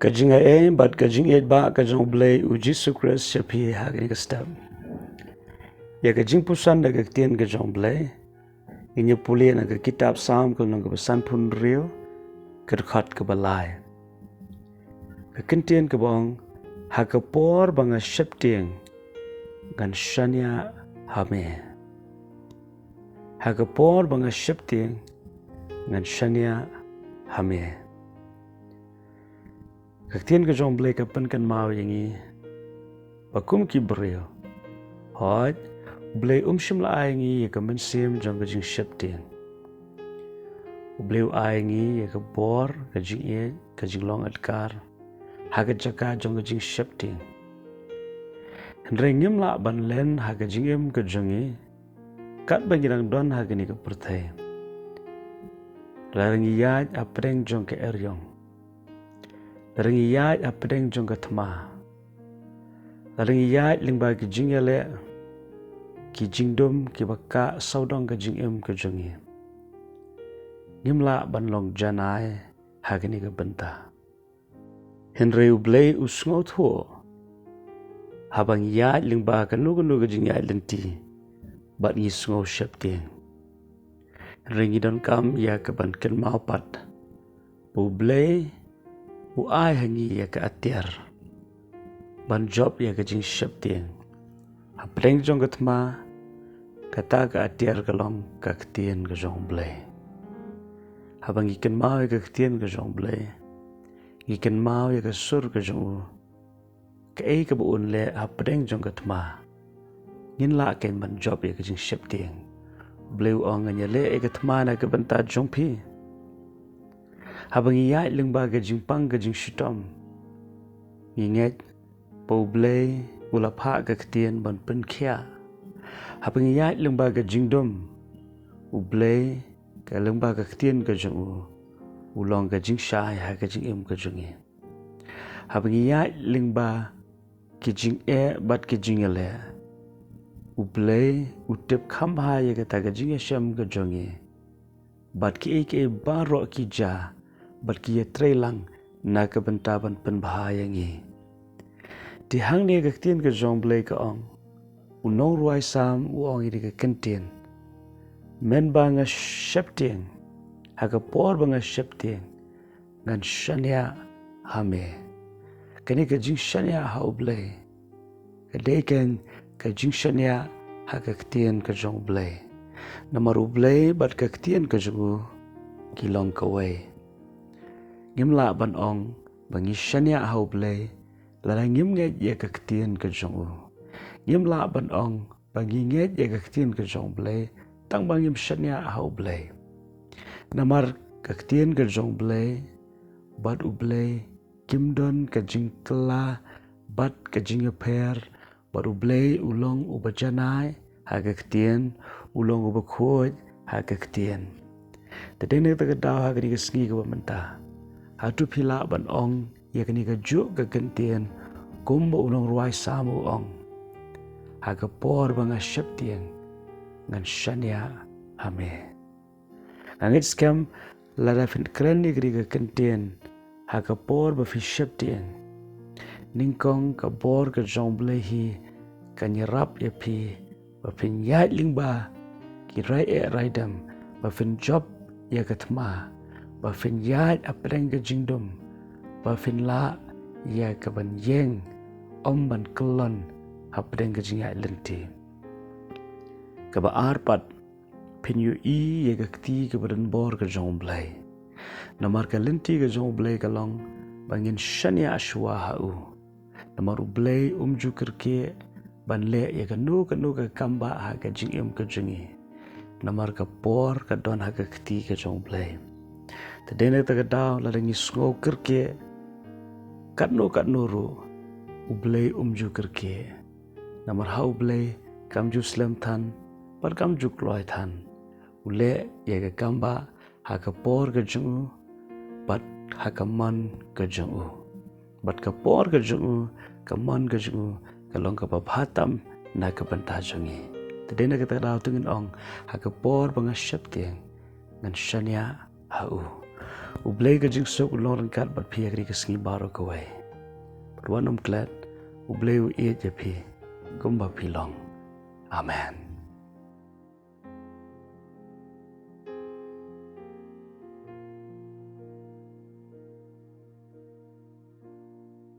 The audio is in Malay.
Kajing but kajing ba kajong Blei u Jesus Christ shapi hagini kastab. Ya jingpuson daga ktien kajong Blei. Inya puli naga kitab Psalm kul naga pesan pun rio kerkhat ke balai. Kentien ke bong hakapor banga sheptieng gan shania hame. Hakapor banga sheptieng gan shania hame. Ktien kajong Blei kapan kan mau yangi bakum ki brio. Hoj Blei shimla aingi ya kamen sim jong kajing sheptieng. Blei aingi ya kabor kajing kajing long adkar. Haga jaka jong kajing sheptieng. Hendreng la ban len haga jingem kajongi kat bangirang don haga ni kapertai. Larang iyaj apreng jong ke eryong. Larang iyaj apreng jong ke tma. Larang iyaj lingba kajing yale ki jingdom ki baka saudong kajing kajongi. Ngimla ban long janai haga ni kabenta. Henry U Blei usngot ho. Habang iyaj lingba kanu kajing iyaj lenti. Bat ngi sngo sheptieng. Henry ngidon kam ya kaban ken maupat. U Blei u ai hangi ya ka atiar. Ban job ya kajing sheptieng. Apreng jong katma kata ka atiar kalong ka ktien ka jong Blei. Habang ikan mau ya ka ktien ka jong Blei. Ikan mau ya ka sur ka jong u. Ka ei ka buun le apreng jong katma. Ngin la ken ban job ya ka jing sheptieng. Blei u ong anya le e katma na ka banta jong pi. Habang iyai lingba ka jing pang ka jing shitom. Nginget pa u Blei ula pa ka ktien ban pen kia. Habang iyai lingba ka jingdom. U Blei ka lingba ka ktien ka jong u. Ulong ka jing shai ha ka jing ka jongi. Habang iyai lingba ki jing bat ki jing le. U Blei u tip kham ha ya ka ta ka jing shem ka jongi. Bat ki e baro ki ja. Bat ki ye trailang na ka benta ban pen bahaya ngi. Di hang ni ka ktien ka jong Blei ka ong. Unong ruai sam u ong iri ka kentien. Men ba nga sheptieng. Haka por ba nga sheptieng. Ngan shania hame. Kani ka jing shania ha u Blei. Kadeken ka jing shania haka ktien ka jong Blei. Namar u Blei bat ka ktien ka jong u. Kilong ka way. Ngimla ban ong bangi shania ha u Blei. Lara ngim nget ya ka ktien ka jong u. Ngimla ban ong bangi nget ya ka ktien ka jong Blei. Tang bangim shania ha u Blei. Namar ka ktien ka jong Blei. Bat u Blei kimdon ka jing kela. Bat ka jing per. Bat u Blei ulong u bajanai ha ka ktien. Ulong u bakhoj ha ka ktien. Tadeng ta ka daw ha ka ni ka sngi ka bamenta. Hatu pila ban ong ya ka ni ka juk ka kentien. Kumba ulong ruai samu ong. Ha ka por banga sheptieng. Ngan shania hame. Ngangit skam lada fin keren ni ka kentien. Ha ka por ba fi sheptieng. Ningkong ka bor ka jong Blei hi. Ka nyerap ya pi. Ba fin yat lingba. Ki rai raidam. Ba fin job ya ka tma. Ba fin yat apreng ka jingdom. Ba fin la ya ka ban yeng. Om ban kelon apreng ka jing yat lenti. Ka ba arpat. Pin yu i ya ka kti ka badan bor ka jong Blei. Namar ka lenti ka jong Blei ka long. Bangin shania ashwa ha u. Namar u Blei jukir ke. Ban le ya ka nu ka kamba ha ka jing ka jungi. Namar ka por ka don ha ka kti ka jong Blei. Tadena ta ka daw la dangi sngo kirke. Kat nu ru. U Blei jukir ke. Namar ha u Blei kam ju slam than. Par kam ju kloy than. Ule ya ka kamba ha ka por ka jung u. Bat ha ka man ka jung u. Bat ka por ka jung u. Ka man ka jung u. Kalong ka babhatam na ka banta jungi. Tadena ka daw tungin ong. Ha ka por banga sheptieng. Ngan shania ha u. U Blei ka jing sok ulong kat bat pi agri ka sngi baro ka wai. But one klat, U Blei u e je pi, gumba pi long. Amen.